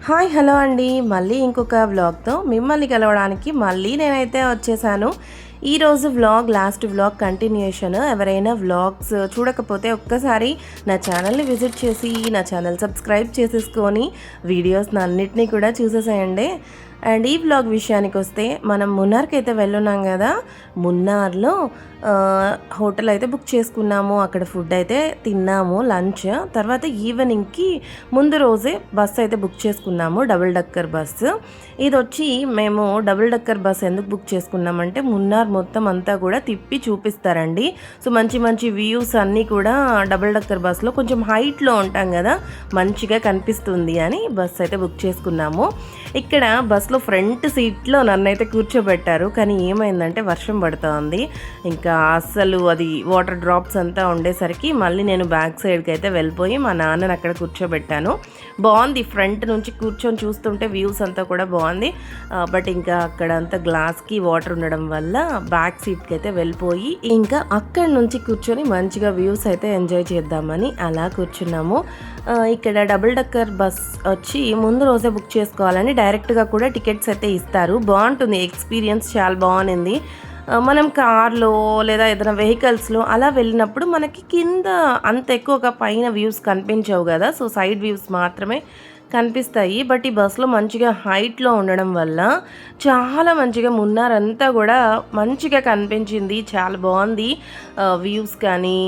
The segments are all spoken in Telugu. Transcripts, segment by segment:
హాయ్ హలో అండి. మళ్ళీ ఇంకొక వ్లాగ్తో మిమ్మల్ని కలవడానికి మళ్ళీ నేనైతే వచ్చేసాను. ఈరోజు వ్లాగ్ లాస్ట్ వ్లాగ్ కంటిన్యూషన్. ఎవరైనా వ్లాగ్స్ చూడకపోతే ఒక్కసారి నా ఛానల్ని విజిట్ చేసి నా ఛానల్ సబ్స్క్రైబ్ చేసేసుకొని వీడియోస్ అన్నిటినీ కూడా చూసేసేయండి. అండ్ ఈ వ్లాగ్ విషయానికి వస్తే మనం మున్నార్కి అయితే వెళ్ళున్నాం కదా. మున్నార్లో హోటల్ అయితే బుక్ చేసుకున్నాము. అక్కడ ఫుడ్ అయితే తిన్నాము లంచ్. తర్వాత ఈవినింగ్కి ముందు రోజే బస్సు అయితే బుక్ చేసుకున్నాము, డబుల్ డక్కర్ బస్సు. ఇది వచ్చి మేము డబుల్ డక్కర్ బస్ ఎందుకు బుక్ చేసుకున్నామంటే మున్నార్ మొత్తం అంతా కూడా తిప్పి చూపిస్తారండి. సో మంచి మంచి వ్యూస్ అన్నీ కూడా డబుల్ డక్కర్ బస్సులో కొంచెం హైట్లో ఉంటాం కదా, మంచిగా కనిపిస్తుంది అని బస్సు అయితే బుక్ చేసుకున్నాము. ఇక్కడ బస్సులో ఫ్రంట్ సీట్లో నన్నైతే కూర్చోబెట్టారు. కానీ ఏమైందంటే వర్షం పడుతోంది. ఇంకా అస్సలు అది వాటర్ డ్రాప్స్ అంతా ఉండేసరికి మళ్ళీ నేను బ్యాక్ సైడ్కి అయితే వెళ్ళిపోయి మా నాన్నని అక్కడ కూర్చోబెట్టాను. బాగుంది, ఫ్రంట్ నుంచి కూర్చొని చూస్తుంటే వ్యూస్ అంతా కూడా బాగుంది. బట్ ఇంకా అక్కడ అంతా గ్లాస్కి వాటర్ ఉండడం వల్ల బ్యాక్ సీట్కి అయితే వెళ్ళిపోయి ఇంకా అక్కడి నుంచి కూర్చొని మంచిగా వ్యూస్ అయితే ఎంజాయ్ చేద్దామని అలా కూర్చున్నాము. ఇక్కడ డబుల్ డక్కర్ బస్ వచ్చి ముందు రోజే బుక్ చేసుకోవాలని డైరెక్ట్గా కూడా టికెట్స్ అయితే ఇస్తారు. బాగుంటుంది ఎక్స్పీరియన్స్, చాలా బాగుంది. మనం కార్లో లేదా ఏదైనా వెహికల్స్లో అలా వెళ్ళినప్పుడు మనకి కింద అంత ఎక్కువగా పైన వ్యూస్ కనిపించవు కదా, సో సైడ్ వ్యూస్ మాత్రమే కనిపిస్తాయి. బట్ ఈ బస్సులో మంచిగా హైట్లో ఉండడం వల్ల చాలా మంచిగా మున్నార్ అంతా కూడా మంచిగా కనిపించింది. చాలా బాగుంది వ్యూస్ కానీ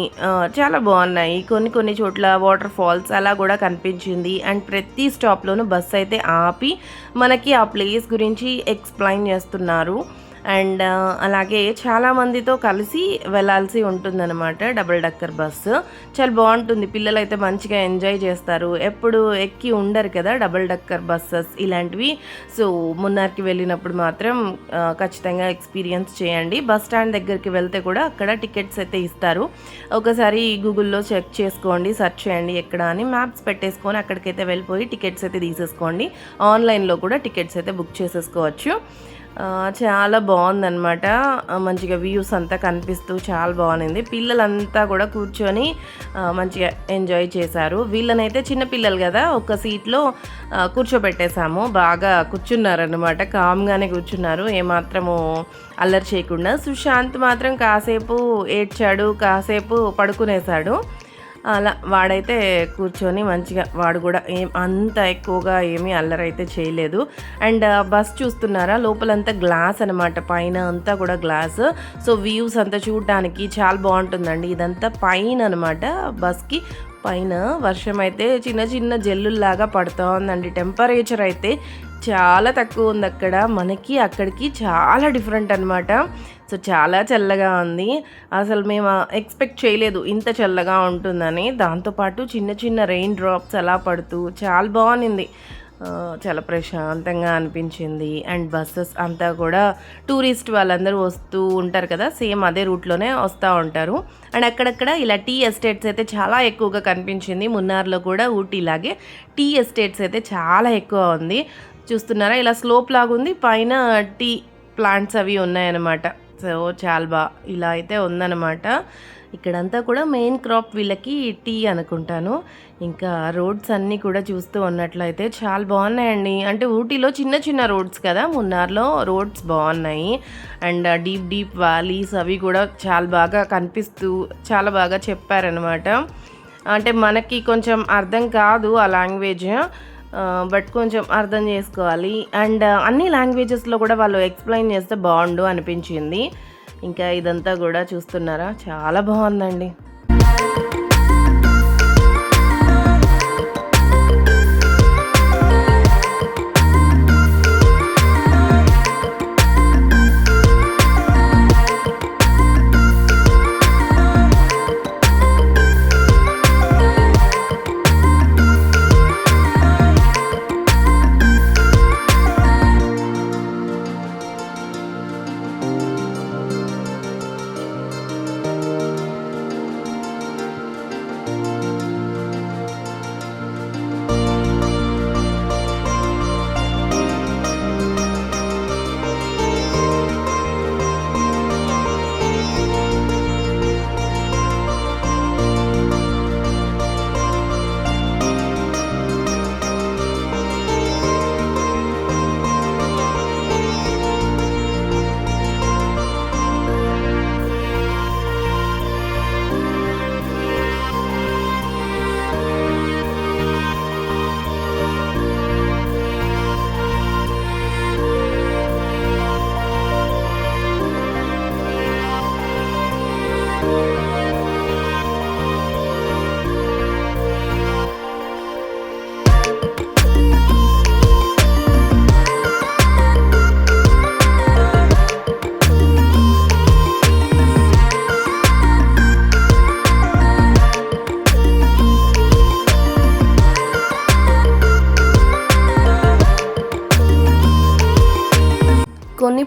చాలా బాగున్నాయి. కొన్ని కొన్ని చోట్ల వాటర్ ఫాల్స్ అలా కూడా కనిపించింది. అండ్ ప్రతి స్టాప్లోనూ బస్సు అయితే ఆపి మనకి ఆ ప్లేస్ గురించి ఎక్స్ప్లెయిన్ చేస్తున్నారు. అండ్ అలాగే చాలామందితో కలిసి వెళ్ళాల్సి ఉంటుందన్నమాట డబుల్ డక్కర్ బస్సు. చాలా బాగుంటుంది, పిల్లలు అయితే మంచిగా ఎంజాయ్ చేస్తారు. ఎప్పుడు ఎక్కి ఉండరు కదా డబుల్ డక్కర్ బస్సెస్ ఇలాంటివి. సో మున్నార్కి వెళ్ళినప్పుడు మాత్రం ఖచ్చితంగా ఎక్స్పీరియన్స్ చేయండి. బస్ స్టాండ్ దగ్గరికి వెళ్తే కూడా అక్కడ టికెట్స్ అయితే ఇస్తారు. ఒకసారి గూగుల్లో చెక్ చేసుకోండి, సెర్చ్ చేయండి ఎక్కడ అని, మ్యాప్స్ పెట్టేసుకొని అక్కడికైతే వెళ్ళిపోయి టికెట్స్ అయితే తీసేసుకోండి. ఆన్లైన్లో కూడా టికెట్స్ అయితే బుక్ చేసేసుకోవచ్చు. చాలా బాగుందన్నమాట. మంచిగా వ్యూస్ అంతా కనిపిస్తూ చాలా బాగుంది. పిల్లలంతా కూడా కూర్చొని మంచిగా ఎంజాయ్ చేశారు. వీళ్ళనైతే చిన్నపిల్లలు కదా ఒక సీట్లో కూర్చోబెట్టేశాము. బాగా కూర్చున్నారనమాట, కామ్గానే కూర్చున్నారు, ఏమాత్రము అల్లరి చేయకుండా. సుశాంత్ మాత్రం కాసేపు ఏడ్చాడు, కాసేపు పడుకునేశాడు. అలా వాడైతే కూర్చొని మంచిగా వాడు కూడా అంత ఎక్కువగా ఏమీ అల్లరైతే చేయలేదు. అండ్ బస్ చూస్తున్నారా, లోపలంతా గ్లాస్ అనమాట, పైన అంతా కూడా గ్లాస్. సో వ్యూస్ అంతా చూడడానికి చాలా బాగుంటుందండి. ఇదంతా పైన అనమాట, బస్కి పైన వర్షం అయితే చిన్న చిన్న జల్లుల్లాగా పడుతూ ఉందండి. టెంపరేచర్ అయితే చాలా తక్కువ ఉంది అక్కడ, మనకి అక్కడికి చాలా డిఫరెంట్ అనమాట. సో చాలా చల్లగా ఉంది. అసలు మేము ఎక్స్పెక్ట్ చేయలేదు ఇంత చల్లగా ఉంటుందని. దాంతోపాటు చిన్న చిన్న రెయిన్ డ్రాప్స్ అలా పడుతూ చాలా బాగుంది, చాలా ప్రశాంతంగా అనిపించింది. అండ్ బస్సెస్ అంతా కూడా టూరిస్ట్ వాళ్ళందరూ వస్తూ ఉంటారు కదా, సేమ్ అదే రూట్లోనే వస్తూ ఉంటారు. అండ్ అక్కడక్కడ ఇలా టీ ఎస్టేట్స్ అయితే చాలా ఎక్కువగా కనిపించింది. మున్నార్లో కూడా ఊటీలాగే టీ ఎస్టేట్స్ అయితే చాలా ఎక్కువ ఉంది. చూస్తున్నారా, ఇలా స్లోప్ లాగుంది, పైన టీ ప్లాంట్స్ అవి ఉన్నాయన్నమాట. సో చాలా ఇలా అయితే ఉందన్నమాట. ఇక్కడంతా కూడా మెయిన్ క్రాప్ వీళ్ళకి టీ అనుకుంటాను. ఇంకా రోడ్స్ అన్నీ కూడా చూస్తూ ఉన్నట్లయితే చాలా బాగున్నాయండి. అంటే ఊటీలో చిన్న చిన్న రోడ్స్ కదా, మున్నార్లో రోడ్స్ బాగున్నాయి. అండ్ డీప్ డీప్ వ్యాలీస్ అవి కూడా చాలా బాగా కనిపిస్తూ చాలా బాగా చెప్పారనమాట. అంటే మనకి కొంచెం అర్థం కాదు ఆ లాంగ్వేజ్, బట్ కొంచెం అర్థం చేసుకోవాలి. అండ్ అన్ని లాంగ్వేజెస్లో కూడా వాళ్ళు ఎక్స్ప్లెయిన్ చేస్తే బాగుండు అనిపించింది. ఇంకా ఇదంతా కూడా చూస్తున్నారా, చాలా బాగుందండి.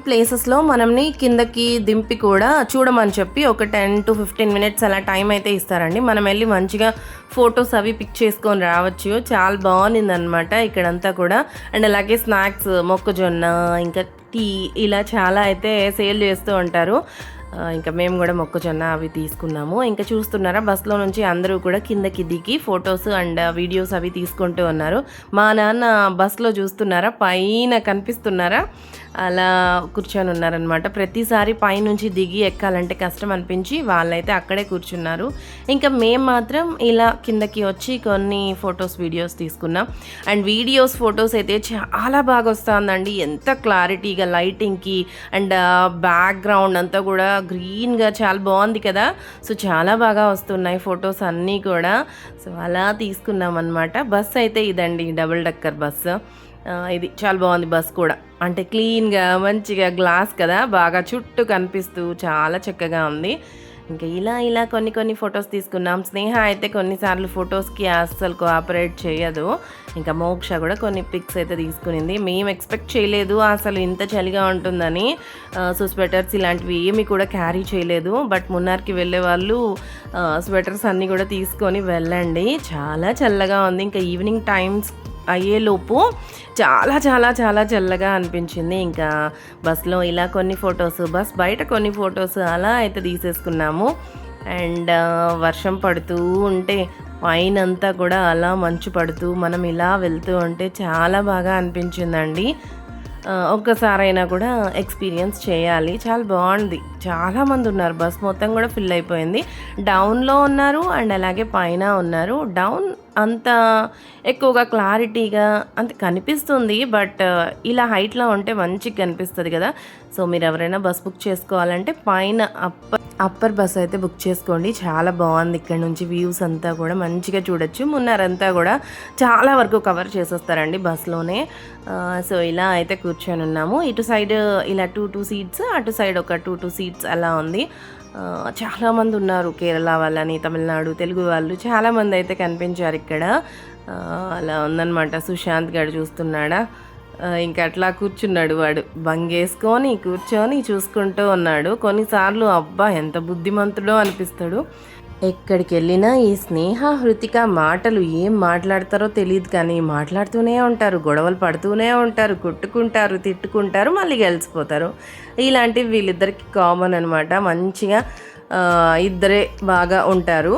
ప్లేసెస్లో మనల్ని కిందకి దింపి కూడా చూడమని చెప్పి ఒక 10 to 15 మినిట్స్ అలా టైం అయితే ఇస్తారండి. మనం వెళ్ళి మంచిగా ఫొటోస్ అవి పిక్ చేసుకొని రావచ్చు. చాలా బాగుందన్నమాట ఇక్కడంతా కూడా. అండ్ అలాగే స్నాక్స్, మొక్కజొన్న, ఇంకా టీ ఇలా చాలా అయితే సేల్ చేస్తూ ఉంటారు. ఇంకా మేము కూడా మొక్కజొన్న అవి తీసుకున్నాము. ఇంకా చూస్తున్నారా బస్లో నుంచి అందరూ కూడా కిందకి దిగి ఫొటోస్ అండ్ వీడియోస్ అవి తీసుకుంటూ ఉన్నారు. మా నాన్న బస్లో చూస్తున్నారా పైన కనిపిస్తున్నారా అలా కూర్చొని ఉన్నారనమాట. ప్రతిసారి పైనుంచి దిగి ఎక్కాలంటే కష్టం అనిపించి వాళ్ళైతే అక్కడే కూర్చున్నారు. ఇంకా మేము మాత్రం ఇలా కిందకి వచ్చి కొన్ని ఫొటోస్ వీడియోస్ తీసుకున్నాం. అండ్ వీడియోస్ ఫొటోస్ అయితే చాలా బాగా వస్తుందండి. ఎంత క్లారిటీగా లైటింగ్కి అండ్ బ్యాక్గ్రౌండ్ అంతా కూడా గ్రీన్గా చాలా బాగుంది కదా. సో చాలా బాగా వస్తున్నాయి ఫొటోస్ అన్నీ కూడా. సో అలా తీసుకున్నాం అనమాట. బస్ అయితే ఇదండి, డబుల్ డెక్కర్ బస్సు. ఇది చాలా బాగుంది బస్ కూడా. అంటే క్లీన్గా మంచిగా గ్లాస్ కదా, బాగా చుట్టూ కనిపిస్తూ చాలా చక్కగా ఉంది. ఇంకా ఇలా కొన్ని ఫొటోస్ తీసుకున్నాం. స్నేహ అయితే కొన్నిసార్లు ఫొటోస్కి అస్సలు కోఆపరేట్ చేయదు. ఇంకా మోక్ష కూడా కొన్ని పిక్స్ అయితే తీసుకునింది. మేము ఎక్స్పెక్ట్ చేయలేదు అసలు ఇంత చలిగా ఉంటుందని. సో స్వెటర్స్ ఇలాంటివి ఏమి కూడా క్యారీ చేయలేదు. బట్ మున్నార్కి వెళ్ళే వాళ్ళు స్వెటర్స్ అన్నీ కూడా తీసుకొని వెళ్ళండి. చాలా చల్లగా ఉంది. ఇంకా ఈవినింగ్ టైమ్స్ అయ్యేలోపు చాలా చాలా చాలా చల్లగా అనిపించింది. ఇంకా బస్లో ఇలా కొన్ని ఫొటోస్, బస్ బయట కొన్ని ఫొటోస్ అలా అయితే తీసేసుకున్నాము. అండ్ వర్షం పడుతూ ఉంటే పైనంతా కూడా అలా మంచు పడుతూ మనం ఇలా వెళ్తూ ఉంటే చాలా బాగా అనిపించిందండి. ఒక్కసారైనా కూడా ఎక్స్పీరియన్స్ చేయాలి. చాలా బాగుంది. చాలామంది ఉన్నారు. బస్ మొత్తం కూడా ఫిల్ అయిపోయింది. డౌన్లో ఉన్నారు అండ్ అలాగే పైన ఉన్నారు. డౌన్ అంత ఎక్కువగా క్లారిటీగా అంత కనిపిస్తుంది. బట్ ఇలా హైట్లో ఉంటే మంచిగా కనిపిస్తుంది కదా. సో మీరు ఎవరైనా బస్ బుక్ చేసుకోవాలంటే పైన అప్పర్ బస్ అయితే బుక్ చేసుకోండి. చాలా బాగుంది. ఇక్కడ నుంచి వ్యూస్ అంతా కూడా మంచిగా చూడొచ్చు. మున్నారంతా కూడా చాలా వరకు కవర్ చేసేస్తారండి బస్లోనే. సో ఇలా అయితే కూర్చొని ఉన్నాము. ఇటు సైడ్ ఇలా 2 సీట్స్, అటు సైడ్ ఒక 2 సీట్స్ అలా ఉంది. చాలామంది ఉన్నారు. కేరళ వాళ్ళని, తమిళనాడు, తెలుగు వాళ్ళు చాలామంది అయితే కనిపించారు ఇక్కడ. అలా ఉందన్నమాట. సుశాంత్ గారు చూస్తున్నాడా, ఇంకా అట్లా కూర్చున్నాడు. వాడు బంగేసుకొని కూర్చొని చూసుకుంటూ ఉన్నాడు. కొన్నిసార్లు అబ్బా ఎంత బుద్ధిమంతుడో అనిపిస్తాడు. ఎక్కడికి వెళ్ళినా ఈ స్నేహ, హృతిక మాటలు ఏం మాట్లాడతారో తెలియదు కానీ మాట్లాడుతూనే ఉంటారు, గొడవలు పడుతూనే ఉంటారు, కొట్టుకుంటారు, తిట్టుకుంటారు, మళ్ళీ గెలిచిపోతారు. ఇలాంటివి వీళ్ళిద్దరికి కామన్ అనమాట. మంచిగా ఇద్దరే బాగా ఉంటారు.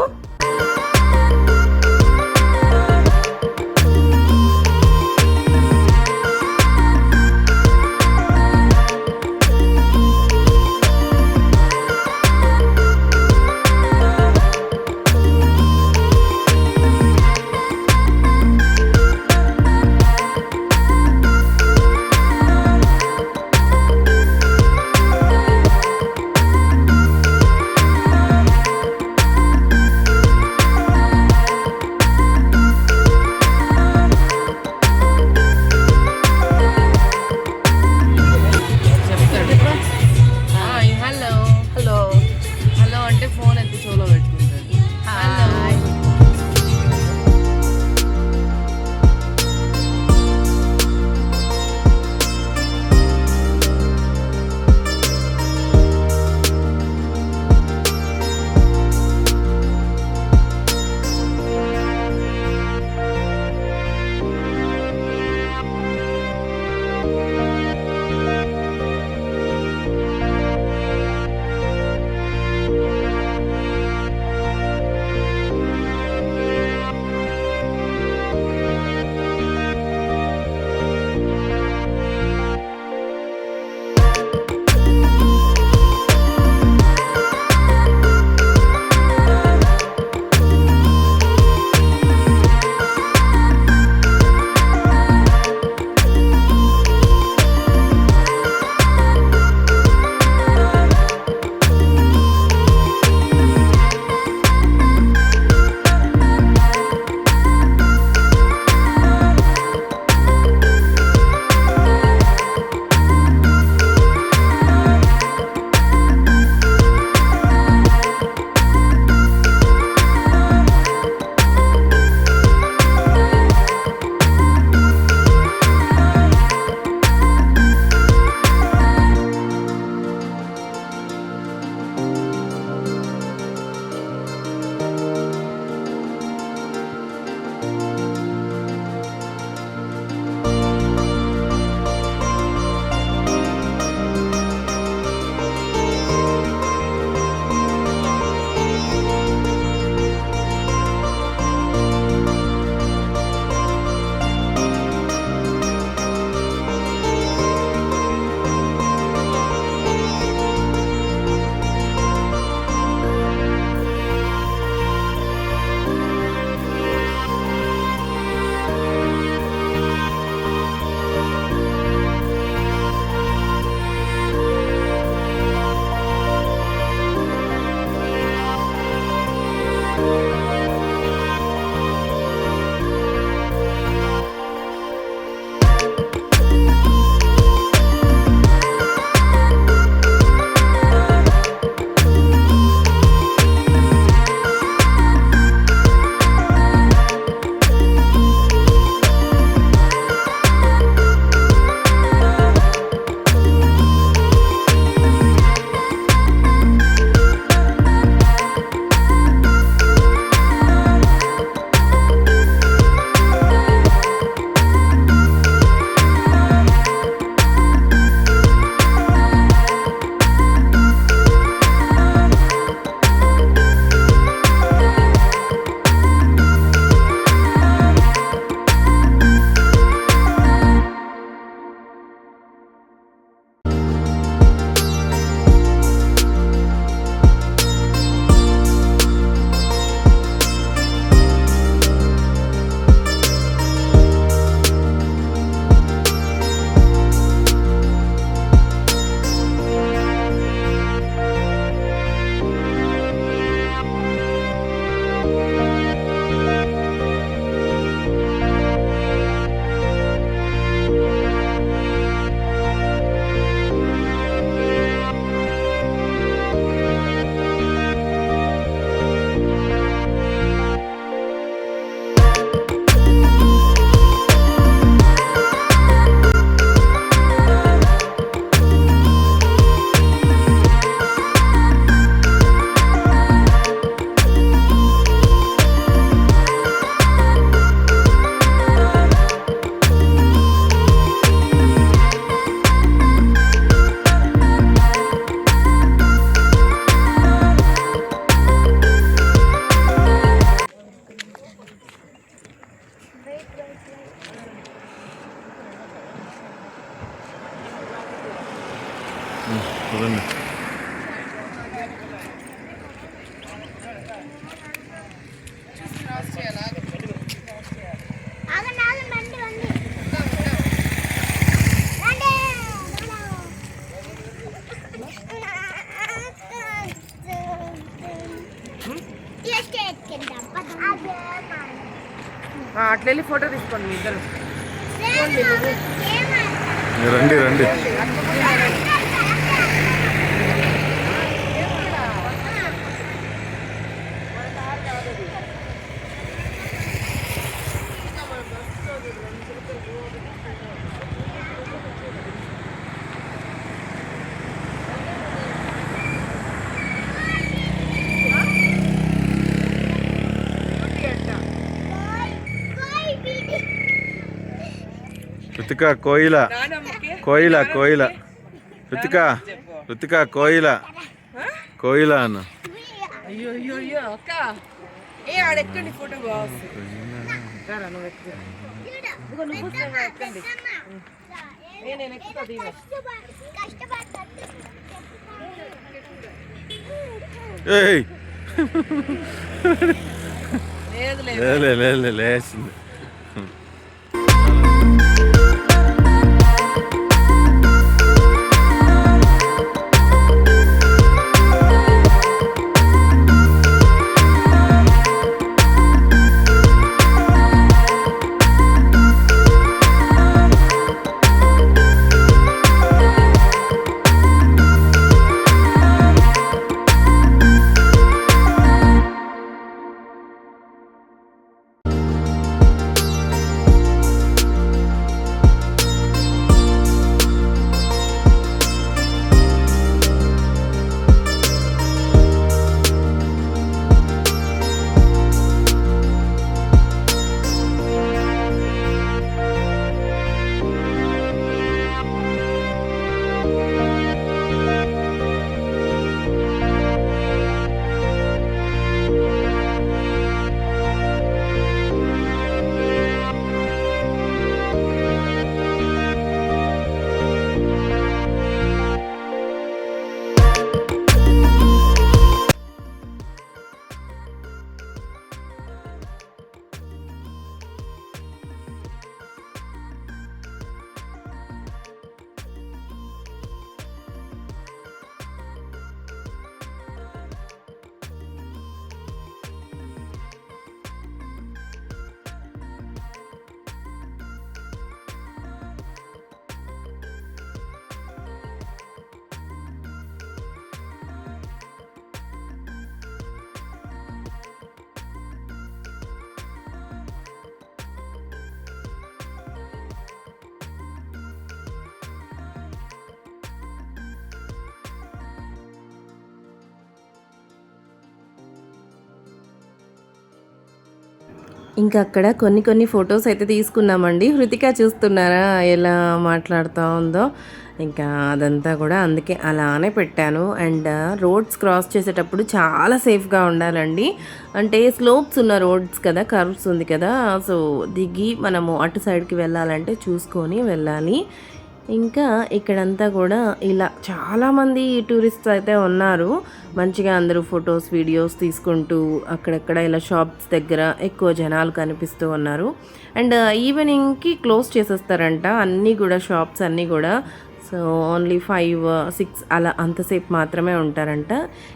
చూడండి. అట్లా వెళ్ళి ఫోటో తీసుకోండి మీ ఇద్దరు. రండి రండి. రుతిక కోయిల కోయిల కోయిల రుతిక రుతిక కోయిల కోయిల అన్న. అయ్యో అయ్యో అయ్యో అక్క ఏ ఆడెక్కండి ఫోటో బాగుంది. ఎక్కండి నేను ఎక్కుతా దీని. లేచింది. ఇంకా అక్కడ కొన్ని ఫొటోస్ అయితే తీసుకున్నామండి. హృతిక చూస్తున్నారా ఎలా మాట్లాడుతూ ఉందో. ఇంకా అదంతా కూడా అందుకే అలానే పెట్టాను. అండ్ రోడ్స్ క్రాస్ చేసేటప్పుడు చాలా సేఫ్గా ఉండాలండి. అంటే స్లోప్స్ ఉన్న రోడ్స్ కదా, కర్వ్స్ ఉంది కదా, సో దిగి మనము అటు సైడ్కి వెళ్ళాలంటే చూసుకొని వెళ్ళాలి. ఇంకా ఇక్కడంతా కూడా ఇలా చాలామంది టూరిస్ట్స్ అయితే ఉన్నారు. మంచిగా అందరూ ఫొటోస్ వీడియోస్ తీసుకుంటూ అక్కడక్కడ ఇలా షాప్స్ దగ్గర ఎక్కువ జనాలు కనిపిస్తూ ఉన్నారు. అండ్ ఈవినింగ్కి క్లోజ్ చేసేస్తారంట అన్నీ కూడా, షాప్స్ అన్నీ కూడా. సో ఓన్లీ 5-6 అలా అంతసేపు మాత్రమే ఉంటారంట.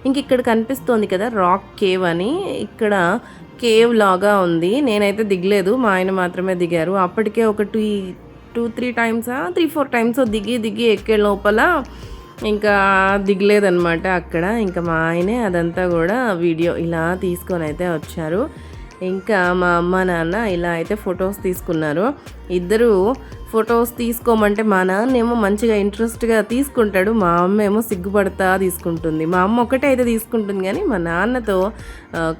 ఇంక ఇక్కడ కనిపిస్తోంది కదా రాక్ కేవ్ అని, ఇక్కడ కేవ్ లాగా ఉంది. నేనైతే దిగలేదు, మా ఆయన మాత్రమే దిగారు. అప్పటికే ఒక 2-3 టైమ్స్ 3-4 టైమ్స్ దిగి ఎక్కే లోపల ఇంకా దిగలేదనమాట అక్కడ. ఇంకా మా ఆయనే అదంతా కూడా వీడియో ఇలా తీసుకొని అయితే వచ్చారు. ఇంకా మా అమ్మ నాన్న ఇలా అయితే ఫొటోస్ తీసుకున్నారు. ఇద్దరు ఫొటోస్ తీసుకోమంటే మా నాన్న ఏమో మంచిగా ఇంట్రెస్ట్గా తీసుకుంటాడు, మా అమ్మ ఏమో సిగ్గుపడతా తీసుకుంటుంది. మా అమ్మ ఒకటే అయితే తీసుకుంటుంది కానీ మా నాన్నతో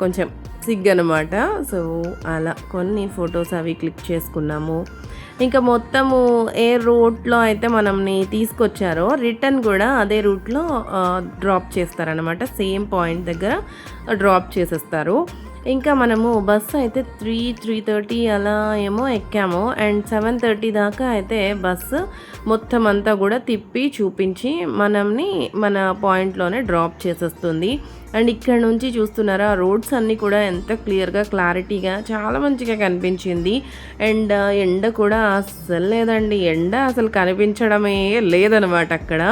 కొంచెం సిగ్గు అనమాట. సో అలా కొన్ని ఫొటోస్ అవి క్లిక్ చేసుకున్నాము. ఇంకా మొత్తము ఏ రూట్లో అయితే మనల్ని తీసుకొచ్చారో రిటర్న్ కూడా అదే రూట్లో డ్రాప్ చేస్తారనమాట. సేమ్ పాయింట్ దగ్గర డ్రాప్ చేసేస్తారు. ఇంకా మనము బస్సు అయితే 3-3:30 అలా ఏమో ఎక్కాము. అండ్ 7:30 దాకా అయితే బస్సు మొత్తం అంతా కూడా తిప్పి చూపించి మనల్ని మన పాయింట్లోనే డ్రాప్ చేసేస్తుంది. అండ్ ఇక్కడ నుంచి చూస్తున్నారా రోడ్స్ అన్నీ కూడా ఎంత క్లియర్గా క్లారిటీగా చాలా మంచిగా కనిపించింది. అండ్ ఎండ కూడా అస్సలు లేదండి, ఎండ అసలు కనిపించడమే లేదనమాట అక్కడ.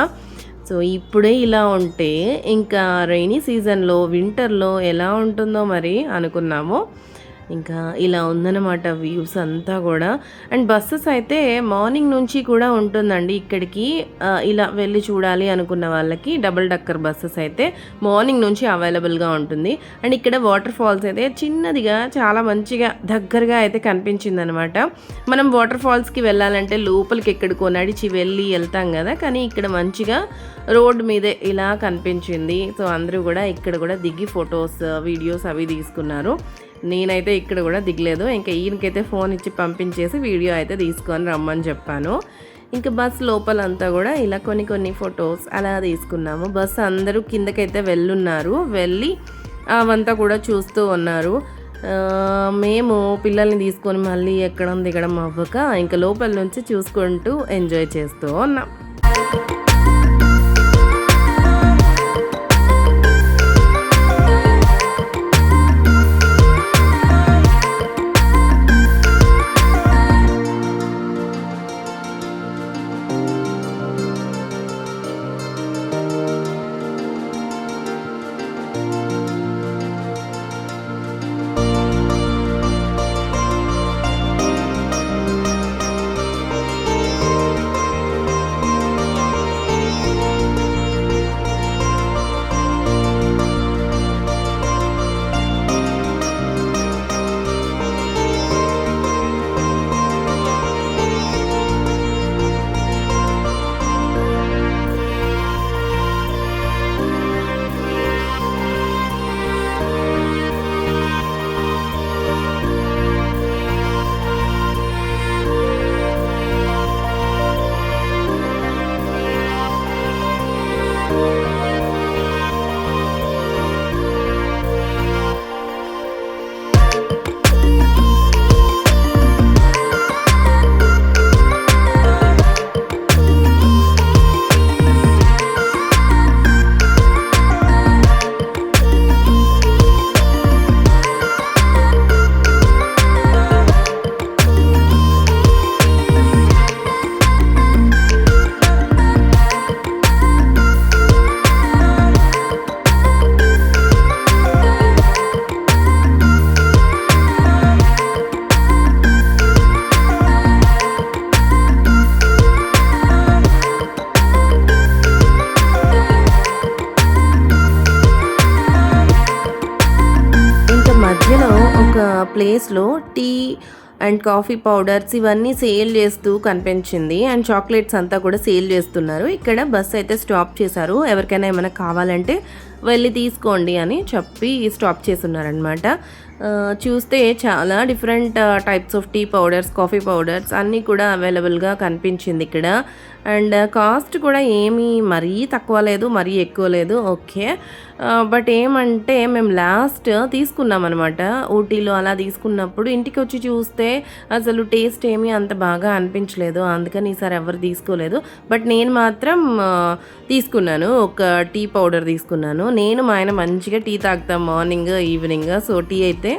సో ఇప్పుడే ఇలా ఉంటే ఇంకా రైనీ సీజన్లో వింటర్లో ఎలా ఉంటుందో మరి అనుకున్నాము. ఇంకా ఇలా ఉందన్నమాట వ్యూస్ అంతా కూడా. అండ్ బస్సెస్ అయితే మార్నింగ్ నుంచి కూడా ఉంటుందండి ఇక్కడికి. ఇలా వెళ్ళి చూడాలి అనుకున్న వాళ్ళకి డబుల్ డక్కర్ బస్సెస్ అయితే మార్నింగ్ నుంచి అవైలబుల్గా ఉంటుంది. అండ్ ఇక్కడ వాటర్ ఫాల్స్ అయితే చిన్నదిగా చాలా మంచిగా దగ్గరగా అయితే కనిపించింది అనమాట. మనం వాటర్ ఫాల్స్కి వెళ్ళాలంటే లోపలికి ఎక్కడికో నడిచి వెళ్ళి వెళ్తాం కదా, కానీ ఇక్కడ మంచిగా రోడ్ మీదే ఇలా కనిపించింది. సో అందరూ కూడా ఇక్కడ కూడా దిగి ఫొటోస్ వీడియోస్ అవి తీసుకున్నారు. నేనైతే ఇక్కడ కూడా దిగలేదు. ఇంకా ఈయనకైతే ఫోన్ ఇచ్చి పంపించేసి వీడియో అయితే తీసుకొని రమ్మని చెప్పాను. ఇంకా బస్ లోపలంతా కూడా ఇలా కొన్ని ఫొటోస్ అలా తీసుకున్నాము. బస్ అందరూ కిందకైతే వెళ్ళి అవంతా కూడా చూస్తూ ఉన్నారు. మేము పిల్లల్ని తీసుకొని మళ్ళీ ఎక్కడం దిగడం అవ్వక ఇంకా లోపల నుంచి చూసుకుంటూ ఎంజాయ్ చేస్తూ ఉన్నాం. ప్లేస్లో టీ అండ్ కాఫీ పౌడర్స్ ఇవన్నీ సేల్ చేస్తూ కనిపించింది. అండ్ చాక్లెట్స్ అంతా కూడా సేల్ చేస్తున్నారు. ఇక్కడ బస్ అయితే స్టాప్ చేశారు. ఎవరికైనా ఏమైనా కావాలంటే వెళ్ళి తీసుకోండి అని చెప్పి స్టాప్ చేస్తున్నారనమాట. చూస్తే చాలా different types of tea powders, coffee powders అన్నీ కూడా అవైలబుల్గా కనిపించింది ఇక్కడ. అండ్ కాస్ట్ కూడా ఏమీ మరీ తక్కువ లేదు, మరీ ఎక్కువ లేదు, ఓకే. బట్ ఏమంటే మేము లాస్ట్ తీసుకున్నాం అనమాట ఊటీలో. అలా తీసుకున్నప్పుడు ఇంటికి వచ్చి చూస్తే అసలు టేస్ట్ ఏమీ అంత బాగా అనిపించలేదు, అందుకని ఈసారి ఎవరు తీసుకోలేదు. బట్ నేను మాత్రం తీసుకున్నాను, ఒక టీ పౌడర్ తీసుకున్నాను. నేను మా ఆయన మంచిగా టీ తాగుతాం మార్నింగ్ ఈవినింగ్, సో టీ అయితే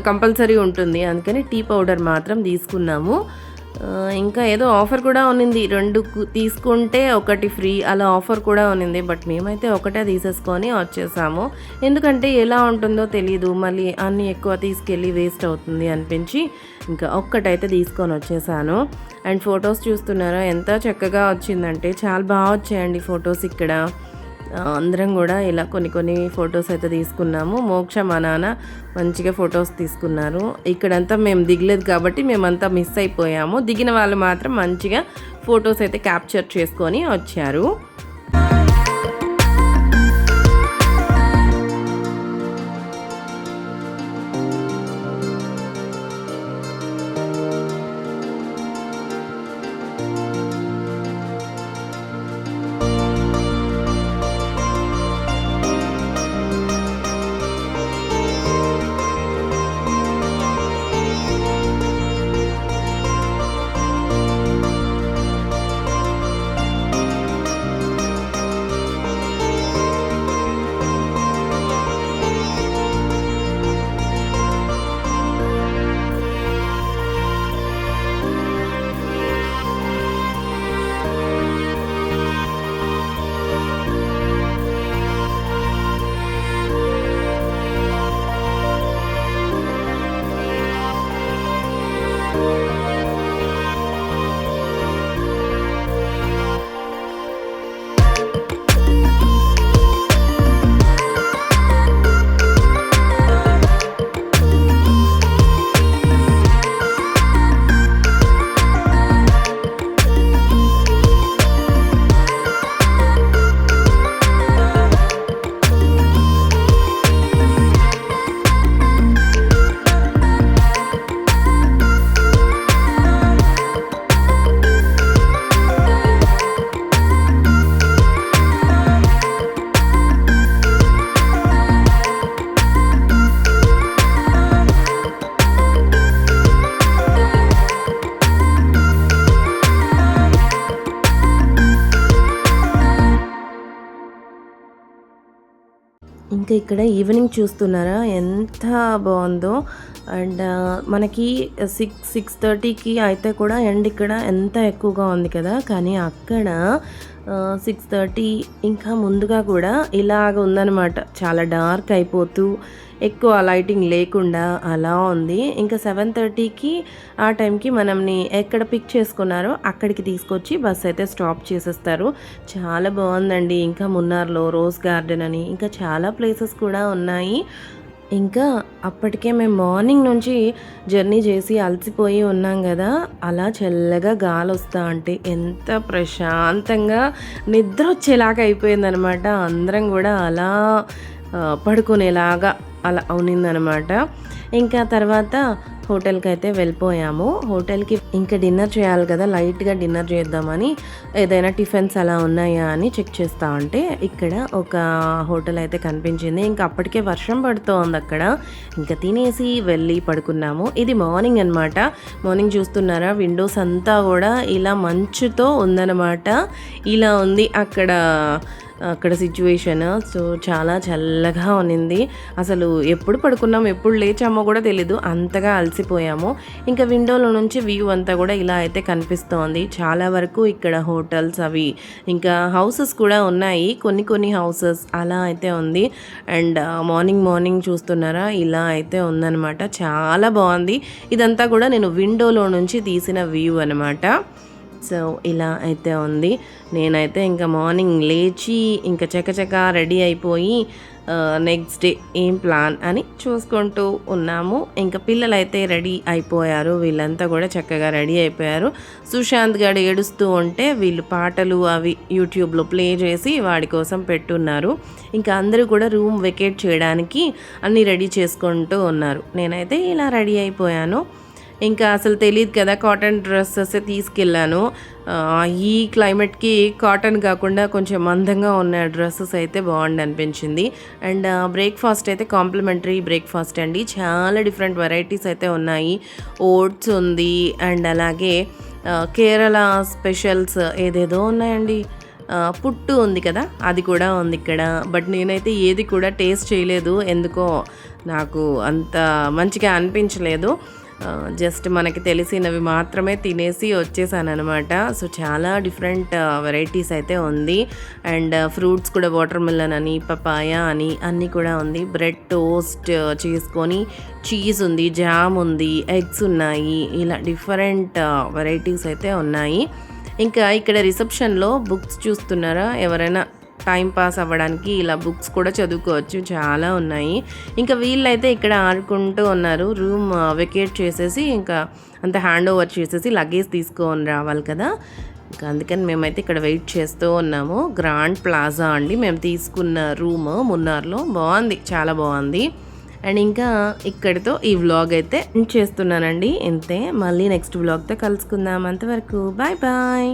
కంపల్సరీ ఉంటుంది, అందుకని టీ పౌడర్ మాత్రం తీసుకున్నాము. ఇంకా ఏదో ఆఫర్ కూడా ఉన్నింది, 2 తీసుకుంటే 1 ఫ్రీ అలా ఆఫర్ కూడా ఉన్నింది. బట్ మేమైతే ఒకటే తీసేసుకొని వచ్చేసాము, ఎందుకంటే ఎలా ఉంటుందో తెలీదు, మళ్ళీ అన్నీ ఎక్కువ తీసుకెళ్ళి వేస్ట్ అవుతుంది అనిపించి ఇంకా ఒక్కటైతే తీసుకొని వచ్చేసాను. అండ్ ఫొటోస్ చూస్తున్నారా ఎంత చక్కగా వచ్చిందంటే, చాలా బాగా వచ్చాయండి ఫొటోస్ ఇక్కడ. అందరం కూడా ఇలా కొన్ని ఫొటోస్ అయితే తీసుకున్నాము. మోక్ష మా నాన్న మంచిగా ఫొటోస్ తీసుకున్నారు. ఇక్కడంతా మేము దిగలేదు కాబట్టి మేమంతా మిస్ అయిపోయాము, దిగిన వాళ్ళు మాత్రం మంచిగా ఫొటోస్ అయితే క్యాప్చర్ చేసుకొని వచ్చారు. ఇంకా ఇక్కడ ఈవినింగ్ చూస్తున్నారా ఎంత బాగుందో. అండ్ మనకి 6:30కి అయితే కూడా ఎండ్ ఇక్కడ ఎంత ఎక్కువగా ఉంది కదా, కానీ అక్కడ 6:30 ఇంకా ముందుగా కూడా ఇలాగ ఉందన్నమాట, చాలా డార్క్ అయిపోతూ ఎక్కువ లైటింగ్ లేకుండా అలా ఉంది. ఇంకా 7:30కి ఆ టైంకి మనల్ని ఎక్కడ పిక్ చేసుకున్నారో అక్కడికి తీసుకొచ్చి బస్ అయితే స్టాప్ చేసేస్తారు. చాలా బాగుందండి. ఇంకా మున్నార్లో రోజ్ గార్డెన్ అని ఇంకా చాలా ప్లేసెస్ కూడా ఉన్నాయి. ఇంకా అప్పటికే మేము మార్నింగ్ నుంచి జర్నీ చేసి అలసిపోయి ఉన్నాం కదా, అలా చల్లగా గాలి వస్తా అంటే ఎంత ప్రశాంతంగా నిద్ర వచ్చేలాగా అయిపోయిందనమాట. అందరం కూడా అలా పడుకునేలాగా అలా అవునిందనమాట. ఇంకా తర్వాత హోటల్కి అయితే వెళ్ళిపోయాము. హోటల్కి ఇంకా డిన్నర్ చేయాలి కదా, లైట్గా డిన్నర్ చేద్దామని ఏదైనా టిఫిన్స్ అలా ఉన్నాయా అని చెక్ చేస్తా ఉంటే ఇక్కడ ఒక హోటల్ అయితే కనిపించింది. ఇంకా అప్పటికే వర్షం పడుతోంది అక్కడ. ఇంకా తినేసి వెళ్ళి పడుకున్నాము. ఇది మార్నింగ్ అనమాట. మార్నింగ్ చూస్తున్నారా, విండోస్ అంతా కూడా ఇలా మంచుతో ఉందన్నమాట. ఇలా ఉంది అక్కడ సిచ్యువేషన్. సో చాలా చల్లగా ఉన్నింది. అసలు ఎప్పుడు పడుకున్నాము ఎప్పుడు లేచామో కూడా తెలీదు, అంతగా అలసిపోయాము. ఇంకా విండోలో నుంచి వ్యూ అంతా కూడా ఇలా అయితే కనిపిస్తోంది. చాలా వరకు ఇక్కడ హోటల్స్ అవి ఇంకా హౌసెస్ కూడా ఉన్నాయి, కొన్ని హౌసెస్ అలా అయితే ఉంది. అండ్ మార్నింగ్ చూస్తున్నారా, ఇలా అయితే ఉందన్నమాట. చాలా బాగుంది. ఇదంతా కూడా నేను విండోలో నుంచి తీసిన వ్యూ అనమాట. సో ఇలా అయితే ఉంది. నేనైతే ఇంకా మార్నింగ్ లేచి ఇంకా చకచక రెడీ అయిపోయి నెక్స్ట్ డే ఏం ప్లాన్ అని చూసుకుంటూ ఉన్నాము. ఇంకా పిల్లలైతే రెడీ అయిపోయారు, వీళ్ళంతా కూడా చక్కగా రెడీ అయిపోయారు. సుశాంత్ గారు ఏడుస్తూ ఉంటే వీళ్ళు పాటలు అవి యూట్యూబ్లో ప్లే చేసి వాడి కోసం పెట్టున్నారు. ఇంకా అందరూ కూడా రూమ్ వెకేట్ చేయడానికి అన్నీ రెడీ చేసుకుంటూ ఉన్నారు. నేనైతే ఇలా రెడీ అయిపోయాను. ఇంకా అసలు తెలియదు కదా, కాటన్ డ్రెస్సెస్ తీసుకెళ్ళాను. ఈ క్లైమేట్కి కాటన్ కాకుండా కొంచెం మందంగా ఉన్న డ్రెస్సెస్ అయితే బాగుండి అనిపించింది. అండ్ బ్రేక్ఫాస్ట్ అయితే కాంప్లిమెంటరీ బ్రేక్ఫాస్ట్ అండి, చాలా డిఫరెంట్ వెరైటీస్ అయితే ఉన్నాయి. ఓట్స్ ఉంది అండ్ అలాగే కేరళ స్పెషల్స్ ఏదేదో ఉన్నాయండి. పుట్టు ఉంది కదా, అది కూడా ఉంది ఇక్కడ. బట్ నేనైతే ఏది కూడా టేస్ట్ చేయలేదు, ఎందుకో నాకు అంత మంచిగా అనిపించలేదు. జస్ట్ మనకి తెలిసినవి మాత్రమే తినేసి వచ్చేసాను అనమాట. సో చాలా డిఫరెంట్ వెరైటీస్ అయితే ఉంది. అండ్ ఫ్రూట్స్ కూడా వాటర్ మిలన్ అని, పపాయ అని అన్నీ కూడా ఉంది. బ్రెడ్ టోస్ట్ చేసుకొని చీజ్ ఉంది, జామ్ ఉంది, ఎగ్స్ ఉన్నాయి, ఇలా డిఫరెంట్ వెరైటీస్ అయితే ఉన్నాయి. ఇంకా ఇక్కడ రిసెప్షన్లో బుక్స్ చూస్తున్నారా, ఎవరైనా టైం పాస్ అవ్వడానికి ఇలా బుక్స్ కూడా చదువుకోవచ్చు, చాలా ఉన్నాయి. ఇంకా వీళ్ళైతే ఇక్కడ ఆడుకుంటూ ఉన్నారు. రూమ్ వెకేట్ చేసేసి ఇంకా అంత హ్యాండ్ ఓవర్ చేసేసి లగేజ్ తీసుకొని రావాలి కదా, ఇంకా అందుకని మేమైతే ఇక్కడ వెయిట్ చేస్తూ ఉన్నాము. గ్రాండ్ ప్లాజా అండి మేము తీసుకున్న రూమ్ మున్నార్లో, బాగుంది, చాలా బాగుంది. అండ్ ఇంకా ఇక్కడితో ఈ వ్లాగ్ అయితే చేస్తున్నానండి, ఇంతే. మళ్ళీ నెక్స్ట్ వ్లాగ్తో కలుసుకుందాం, అంతవరకు బాయ్ బాయ్.